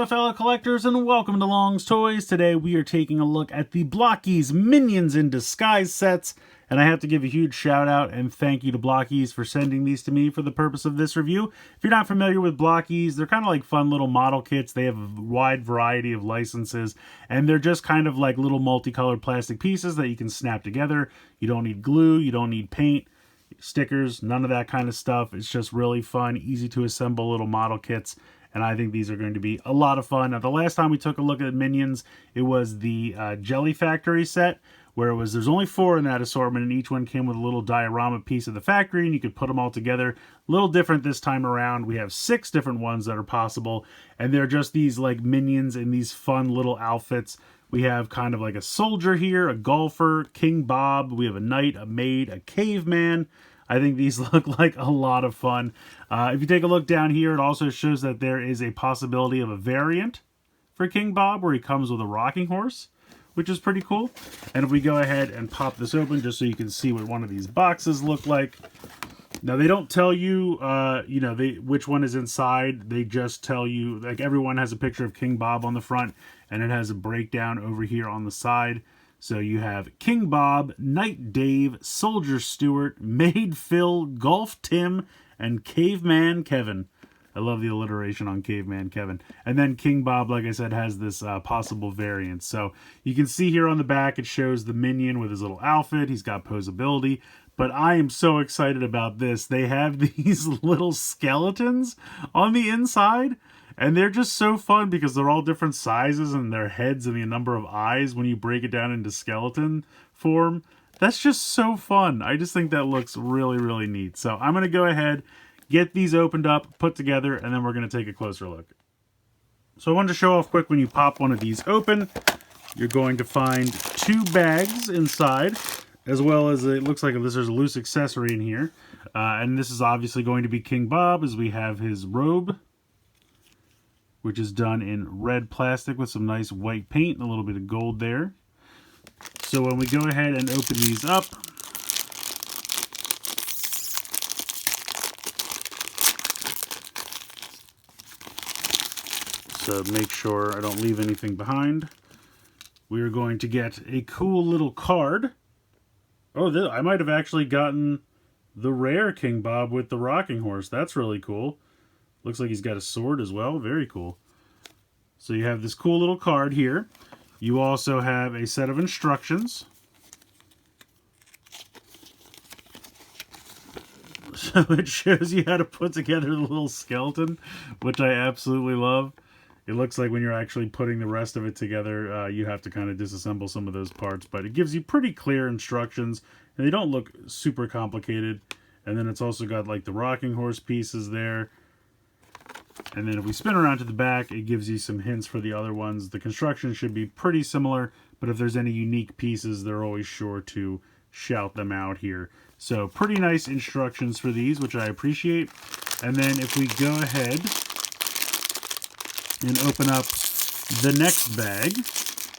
fellow collectors, and welcome to Long's Toys. Today we are taking a look at the Blokees Minions in Disguise sets, and I have to give a huge shout out and thank you to Blokees for sending these to me for the purpose of this review. If you're not familiar with Blokees, they're kind of like fun little model kits. They have a wide variety of licenses, and they're just kind of like little multicolored plastic pieces that you can snap together. You don't need glue, you don't need paint, stickers, none of that kind of stuff. It's just really fun, easy to assemble little model kits. And I think these are going to be a lot of fun. Now, the last time we took a look at Minions, it was the Jelly Factory set, where there's only 4 in that assortment, and each one came with a little diorama piece of the factory, and you could put them all together. A little different this time around. We have 6 different ones that are possible, and they're just these like minions in these fun little outfits. We have kind of like a soldier here, a golfer, King Bob. We have a knight, a maid, a caveman. I think these look like a lot of fun. If you take a look down here, it also shows that there is a possibility of a variant for King Bob where he comes with a rocking horse, which is pretty cool. And if we go ahead and pop this open just so you can see what one of these boxes look like. Now, they don't tell you, which one is inside. They just tell you, like, everyone has a picture of King Bob on the front, and it has a breakdown over here on the side. So you have King Bob, Knight Dave, Soldier Stuart, Maid Phil, Golf Tim, and Caveman Kevin. I love the alliteration on Caveman Kevin. And then King Bob, like I said, has this possible variant. So you can see here on the back, it shows the minion with his little outfit. He's got posability. But I am so excited about this. They have these little skeletons on the inside. And they're just so fun because they're all different sizes and their heads and the number of eyes when you break it down into skeleton form. That's just so fun. I just think that looks really, really neat. So I'm going to go ahead, get these opened up, put together, and then we're going to take a closer look. So I wanted to show off quick, when you pop one of these open, you're going to find 2 bags inside, as well as it looks like there's a loose accessory in here. And this is obviously going to be King Bob, as we have his robe, which is done in red plastic with some nice white paint and a little bit of gold there. So when we go ahead and open these up, so make sure I don't leave anything behind, we are going to get a cool little card. Oh, I might have actually gotten the rare King Bob with the rocking horse. That's really cool. Looks like he's got a sword as well. Very cool. So you have this cool little card here. You also have a set of instructions. So it shows you how to put together the little skeleton, which I absolutely love. It looks like when you're actually putting the rest of it together, you have to kind of disassemble some of those parts. But it gives you pretty clear instructions, and they don't look super complicated. And then it's also got like the rocking horse pieces there. And then if we spin around to the back, it gives you some hints for the other ones. The construction should be pretty similar, but if there's any unique pieces, they're always sure to shout them out here. So pretty nice instructions for these, which I appreciate. And then if we go ahead and open up the next bag,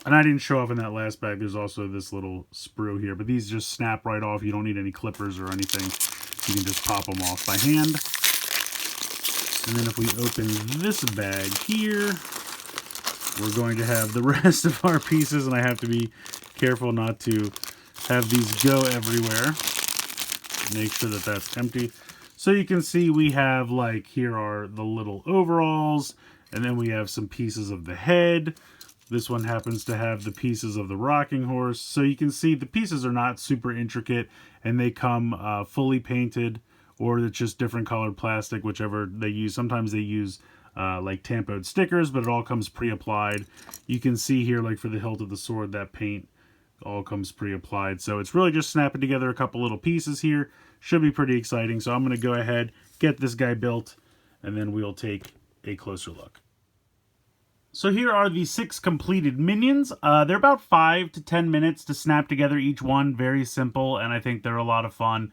and I didn't show off in that last bag, there's also this little sprue here, but these just snap right off. You don't need any clippers or anything. You can just pop them off by hand. And then if we open this bag here, we're going to have the rest of our pieces, and I have to be careful not to have these go everywhere. Make sure that that's empty. So you can see we have, like, here are the little overalls, and then we have some pieces of the head. This one happens to have the pieces of the rocking horse. So you can see the pieces are not super intricate, and they come fully painted, or it's just different colored plastic, whichever they use. Sometimes they use like tampoed stickers, but it all comes pre-applied. You can see here, like for the hilt of the sword, that paint all comes pre-applied. So it's really just snapping together a couple little pieces here. Should be pretty exciting. So I'm going to go ahead, get this guy built, and then we'll take a closer look. So here are the 6 completed minions. They're about 5 to 10 minutes to snap together each one. Very simple, and I think they're a lot of fun.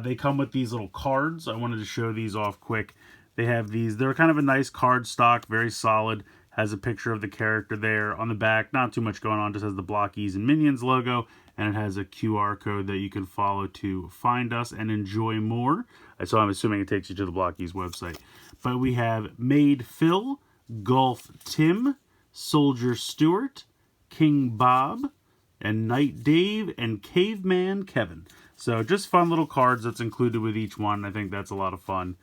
They come with these little cards. I wanted to show these off quick. They have these. They're kind of a nice card stock, very solid. Has a picture of the character there on the back. Not too much going on. Just has the Blokees and Minions logo, and it has a QR code that you can follow to find us and enjoy more. So I'm assuming it takes you to the Blokees website. But we have Maid Phil, Golf Tim, Soldier Stuart, King Bob, and Knight Dave, and Caveman Kevin. So just fun little cards that's included with each one. I think that's a lot of fun.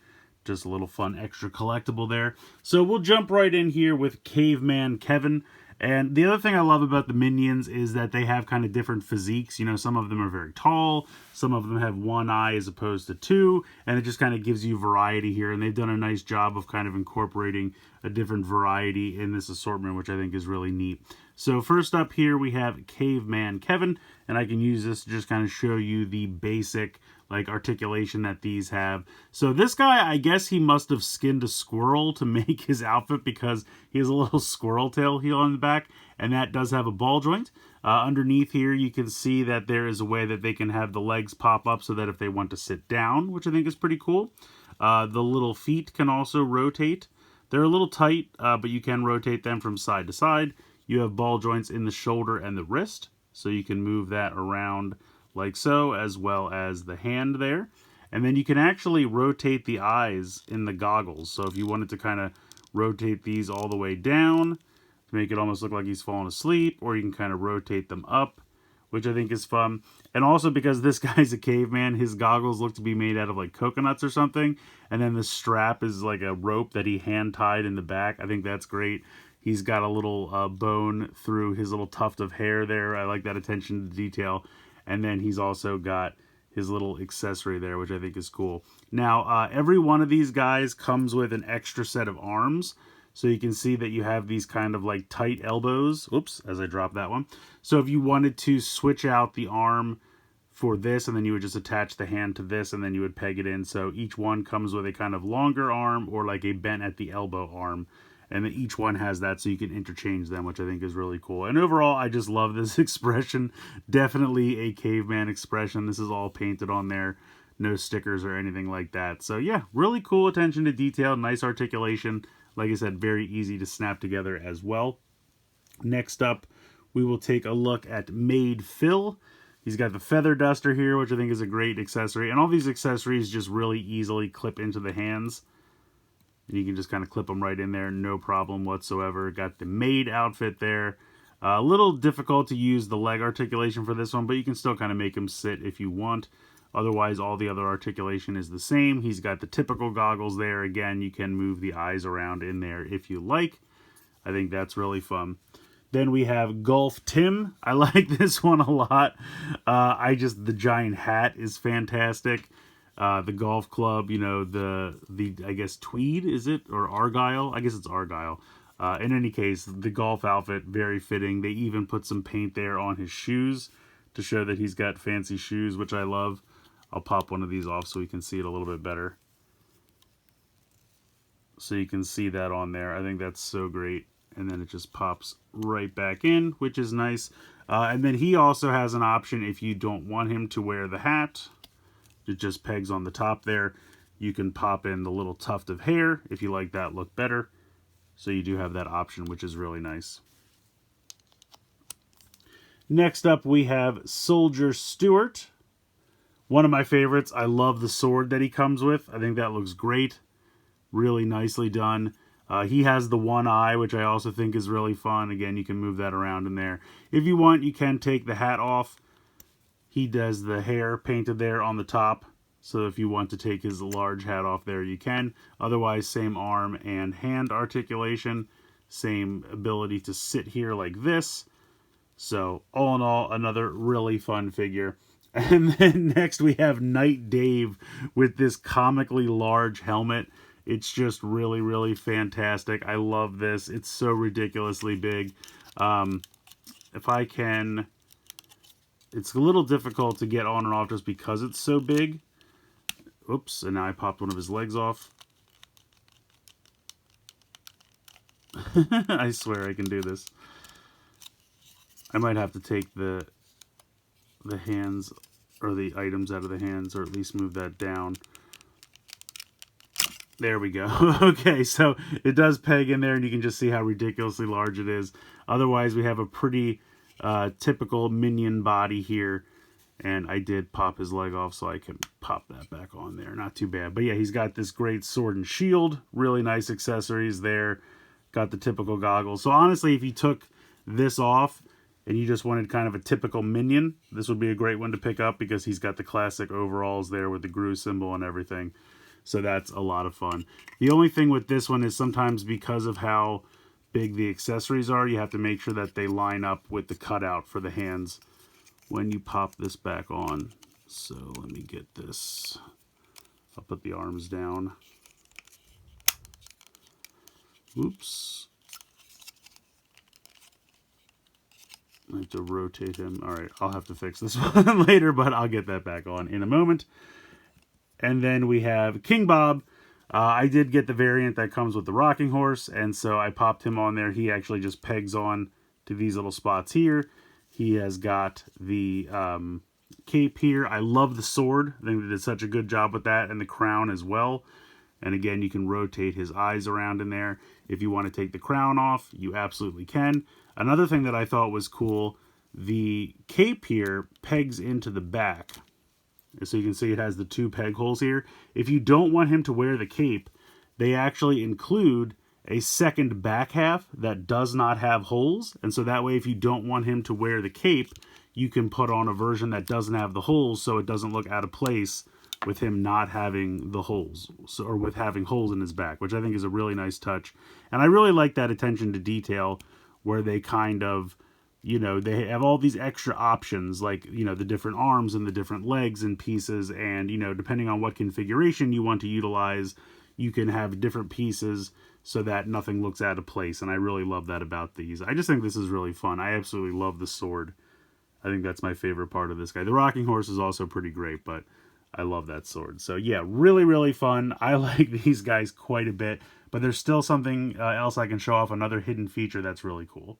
Just a little fun extra collectible there. So we'll jump right in here with Caveman Kevin. And the other thing I love about the minions is that they have kind of different physiques. You know, some of them are very tall, some of them have one eye as opposed to two, and it just kind of gives you variety here. And they've done a nice job of kind of incorporating a different variety in this assortment, which I think is really neat. So first up here we have Caveman Kevin, and I can use this to just kind of show you the basic like articulation that these have. So this guy, I guess he must have skinned a squirrel to make his outfit, because he has a little squirrel tail heel on the back, and that does have a ball joint. Underneath here you can see that there is a way that they can have the legs pop up so that if they want to sit down, which I think is pretty cool. The little feet can also rotate. They're a little tight, but you can rotate them from side to side. You have ball joints in the shoulder and the wrist, so you can move that around like so, as well as the hand there. And then you can actually rotate the eyes in the goggles. So if you wanted to kind of rotate these all the way down to make it almost look like he's falling asleep, or you can kind of rotate them up, which I think is fun. And also because this guy's a caveman, his goggles look to be made out of like coconuts or something. And then the strap is like a rope that he hand tied in the back. I think that's great. He's got a little bone through his little tuft of hair there. I like that attention to detail. And then he's also got his little accessory there, which I think is cool. Now, every one of these guys comes with an extra set of arms. So you can see that you have these kind of like tight elbows. Oops, as I dropped that one. So if you wanted to switch out the arm for this, and then you would just attach the hand to this, and then you would peg it in. So each one comes with a kind of longer arm, or like a bent at the elbow arm. And then each one has that, so you can interchange them, which I think is really cool. And overall, I just love this expression. Definitely a caveman expression. This is all painted on there. No stickers or anything like that. So yeah, really cool attention to detail. Nice articulation. Like I said, very easy to snap together as well. Next up, we will take a look at Made Phil. He's got the feather duster here, which I think is a great accessory. And all these accessories just really easily clip into the hands. And you can just kind of clip them right in there, no problem whatsoever. Got the maid outfit there. A little difficult to use the leg articulation for this one, but you can still kind of make him sit if you want. Otherwise, all the other articulation is the same. He's got the typical goggles there. Again, you can move the eyes around in there if you like. I think that's really fun. Then we have Golf Tim. I like this one a lot. The giant hat is fantastic. The golf club, you know, the I guess tweed, is it? Or argyle? I guess it's argyle. In any case, the golf outfit, very fitting. They even put some paint there on his shoes to show that he's got fancy shoes, which I love. I'll pop one of these off so we can see it a little bit better. So you can see that on there. I think that's so great. And then it just pops right back in, which is nice. And then he also has an option if you don't want him to wear the hat. It just pegs on the top there. You can pop in the little tuft of hair if you like that look better. So you do have that option, which is really nice. Next up, we have Soldier Stuart. One of my favorites. I love the sword that he comes with. I think that looks great. Really nicely done. He has the one eye, which I also think is really fun. Again, you can move that around in there. If you want, you can take the hat off. He does the hair painted there on the top. So if you want to take his large hat off there, you can. Otherwise, same arm and hand articulation. Same ability to sit here like this. So all in all, another really fun figure. And then next we have Knight Dave with this comically large helmet. It's just really, really fantastic. I love this. It's so ridiculously big. If I can... It's a little difficult to get on and off just because it's so big. Oops, and now I popped one of his legs off. I swear I can do this. I might have to take the hands, or the items out of the hands, or at least move that down. There we go. Okay, so it does peg in there, and you can just see how ridiculously large it is. Otherwise, we have a pretty... typical minion body here, and I did pop his leg off so I can pop that back on there. Not too bad, but yeah, he's got this great sword and shield, really nice accessories there. got the typical goggles. So honestly, if you took this off and you just wanted kind of a typical minion, this would be a great one to pick up because he's got the classic overalls there with the Gru symbol and everything. So that's a lot of fun. The only thing with this one is sometimes because of how big the accessories are, you have to make sure that they line up with the cutout for the hands when you pop this back on. So let me get this. I'll put the arms down. Oops. I have to rotate him. All right, I'll have to fix this one later, but I'll get that back on in a moment. And then we have King Bob. I did get the variant that comes with the rocking horse, and so I popped him on there. He actually just pegs on to these little spots here. He has got the cape here. I love the sword. I think they did such a good job with that, and the crown as well. And again, you can rotate his eyes around in there. If you want to take the crown off, you absolutely can. Another thing that I thought was cool, the cape here pegs into the back. So you can see it has the 2 peg holes here. If you don't want him to wear the cape, they actually include a second back half that does not have holes. And so that way, if you don't want him to wear the cape, you can put on a version that doesn't have the holes so it doesn't look out of place with him not having the holes, or with having holes in his back, which I think is a really nice touch. And I really like that attention to detail where they kind of, you know, they have all these extra options, like, you know, the different arms and the different legs and pieces, and, you know, depending on what configuration you want to utilize, you can have different pieces so that nothing looks out of place. And I really love that about these. I just think this is really fun. I absolutely love the sword. I think that's my favorite part of this guy. The rocking horse is also pretty great, but I love that sword. So yeah, really, really fun. I like these guys quite a bit, but there's still something else I can show off, another hidden feature that's really cool.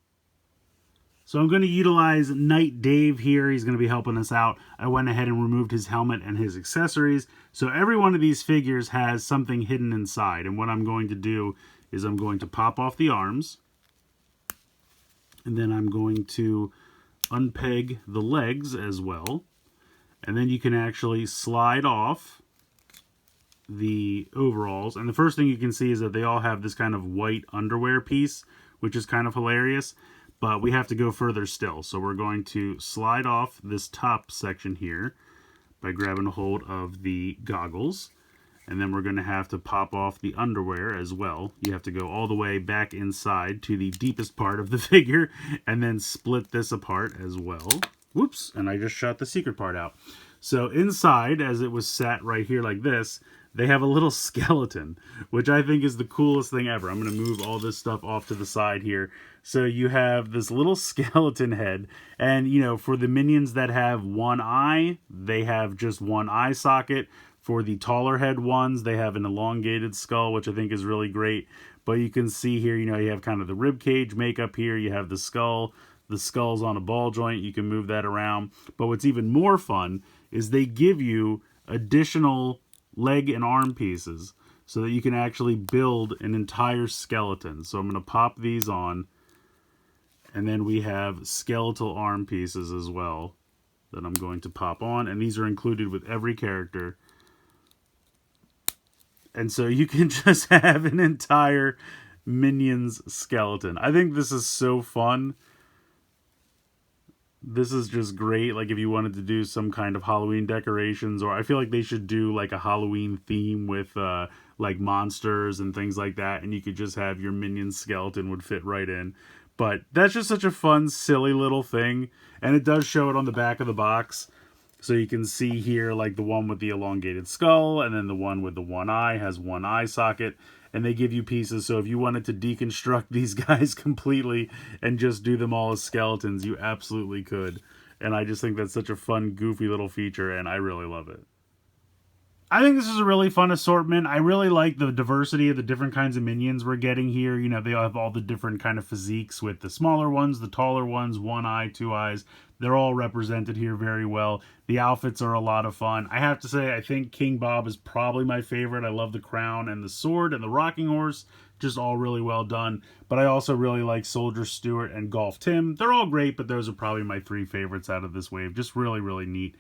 So I'm going to utilize Knight Dave here. He's going to be helping us out. I went ahead and removed his helmet and his accessories. So every one of these figures has something hidden inside. And what I'm going to do is I'm going to pop off the arms. And then I'm going to unpeg the legs as well. And then you can actually slide off the overalls. And the first thing you can see is that they all have this kind of white underwear piece, which is kind of hilarious. But we have to go further still. So we're going to slide off this top section here by grabbing a hold of the goggles. And then we're going to have to pop off the underwear as well. You have to go all the way back inside to the deepest part of the figure and then split this apart as well. Whoops, and I just shot the secret part out. So inside, as it was sat right here like this, they have a little skeleton, which I think is the coolest thing ever. I'm going to move all this stuff off to the side here. So you have this little skeleton head, and, you know, for the minions that have one eye, they have just one eye socket. For the taller head ones, they have an elongated skull, which I think is really great. But you can see here, you know, you have kind of the rib cage makeup here. You have the skull. The skull's on a ball joint. You can move that around. But what's even more fun is they give you additional leg and arm pieces so that you can actually build an entire skeleton. So I'm going to pop these on. And then we have skeletal arm pieces as well that I'm going to pop on. And these are included with every character. And so you can just have an entire Minions skeleton. I think this is so fun. This is just great. Like if you wanted to do some kind of Halloween decorations, or I feel like they should do like a Halloween theme with like monsters and things like that. And you could just have your Minion skeleton would fit right in. But that's just such a fun, silly little thing. And it does show it on the back of the box. So you can see here like the one with the elongated skull, and then the one with the one eye has one eye socket. And they give you pieces, so if you wanted to deconstruct these guys completely and just do them all as skeletons, you absolutely could. And I just think that's such a fun, goofy little feature, and I really love it. I think this is a really fun assortment. I really like the diversity of the different kinds of minions we're getting here. You know, they all have all the different kind of physiques with the smaller ones, the taller ones, one eye, two eyes. They're all represented here very well. The outfits are a lot of fun. I have to say, I think King Bob is probably my favorite. I love the crown and the sword and the rocking horse. just all really well done. But I also really like Soldier Stewart and Golf Tim. They're all great, but those are probably my 3 favorites out of this wave. Just really, really neat.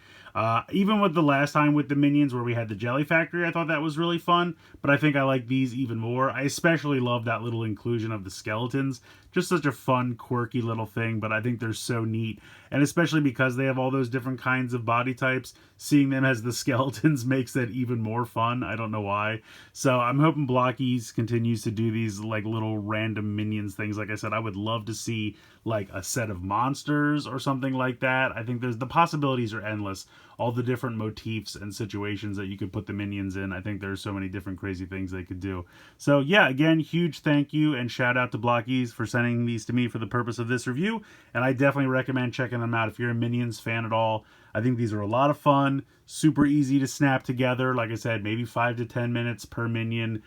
Even with the last time with the Minions where we had the Jelly Factory, I thought that was really fun, but I think I like these even more. I especially love that little inclusion of the skeletons. Just such a fun, quirky little thing, but I think they're so neat. And especially because they have all those different kinds of body types, seeing them as the skeletons makes that even more fun. I don't know why. So I'm hoping Blokees continues to do these like little random Minions things. Like I said, I would love to see like a set of monsters or something like that. I think the possibilities are endless. All the different motifs and situations that you could put the Minions in. I think there's so many different crazy things they could do. So yeah, again, huge thank you and shout out to Blokees for sending these to me for the purpose of this review. And I definitely recommend checking them out if you're a Minions fan at all. I think these are a lot of fun, super easy to snap together. Like I said, maybe 5 to 10 minutes per Minion.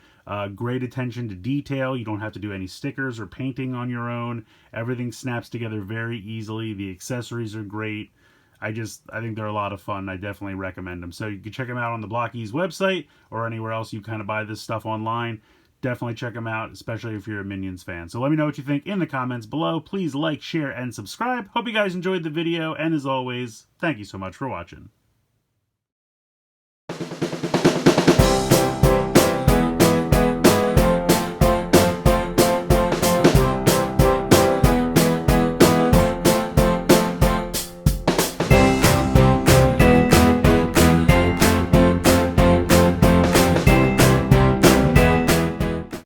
Great attention to detail. You don't have to do any stickers or painting on your own. Everything snaps together very easily. The accessories are great. I think they're a lot of fun. I definitely recommend them. So you can check them out on the Blokees website or anywhere else you kind of buy this stuff online. Definitely check them out, especially if you're a Minions fan. So let me know what you think in the comments below. Please like, share, and subscribe. Hope you guys enjoyed the video. And as always, thank you so much for watching.